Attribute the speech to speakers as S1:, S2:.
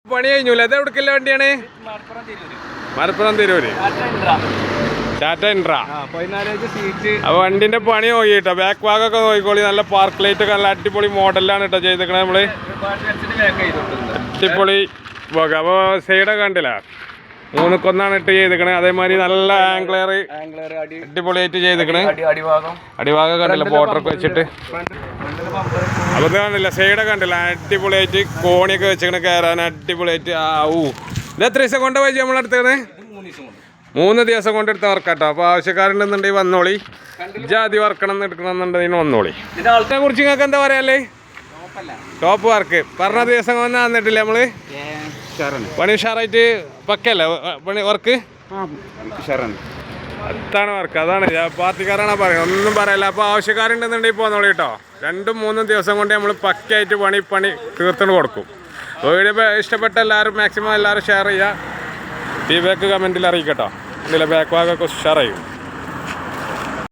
S1: പണി കഴിഞ്ഞൂല. അത് എവിടേക്കുള്ള വണ്ടിയാണ്? മലപ്പുറം തിരൂര് ടാറ്റ ഇൻട്ര. അപ്പൊ വണ്ടിന്റെ പണി നോക്കിട്ടോ. ബാക്ക് ഭാഗമൊക്കെ നോക്കിക്കോളി. നല്ല പാർക്ക് ലൈറ്റ് ഒക്കെ നല്ല അടിപൊളി മോഡലാണ് കേട്ടോ ചെയ്തേക്കണേ നമ്മള്. അടിപൊളി പോക. അപ്പൊ സൈഡൊക്കെ കണ്ടില്ല, 3-1 ഇട്ട് ചെയ്തേക്കണേ. അതേമാതിരി നല്ല ആംഗ്ലർ അടിപൊളിയായിട്ട് ചെയ്തേക്കണേ. അടിഭാഗം കണ്ടില്ല, ബോർഡറൊക്കെ വെച്ചിട്ട്. അപ്പൊ ഇത് കണ്ടില്ല, സൈഡൊക്കെ കണ്ടില്ല, അടിപൊളിയായിട്ട് കോണിയൊക്കെ വെച്ചേക്കണേ കയറാൻ അടിപൊളിയായിട്ട്. ഇത് എത്ര ദിവസം കൊണ്ട് പോയി നമ്മളെടുത്തേക്കണേ? 3 ദിവസം കൊണ്ടെടുത്ത വർക്കാട്ടോ. അപ്പൊ ആവശ്യക്കാരുണ്ടെന്നുണ്ടെങ്കിൽ വന്നോളി. ജാതി വർക്കണം എടുക്കണമെന്നുണ്ടെങ്കിൽ വന്നോളി. ഇതിനെ കുറിച്ച് നിങ്ങൾക്ക് എന്താ പറയാല്ലേ? ടോപ്പ് വർക്ക് പറഞ്ഞ ദിവസം വന്നാൽ വന്നിട്ടില്ല നമ്മള്. പണി ഉഷാറായിട്ട് പക്കല്ലേ പണി വർക്ക്? അതാണ് വർക്ക്. അതാണ് പാർട്ടിക്കാരാണ് പറയുന്നത്, ഒന്നും പറയല്ല. അപ്പോൾ ആവശ്യക്കാരുണ്ടെന്നുണ്ടെങ്കിൽ പോന്നോളി കേട്ടോ. 2-3 ദിവസം കൊണ്ട് നമ്മൾ പക്കയായിട്ട് പണി തീർത്തുകൊണ്ട് കൊടുക്കും. വീഡിയോ ഇഷ്ടപ്പെട്ട എല്ലാവരും മാക്സിമം എല്ലാവരും ഷെയർ ചെയ്യുക. ഫീഡ്ബാക്ക് കമൻറ്റിൽ അറിയിക്കട്ടോ. ഇതിലെ ബാക്ക് ഭാഗമൊക്കെ ഉഷാറായി.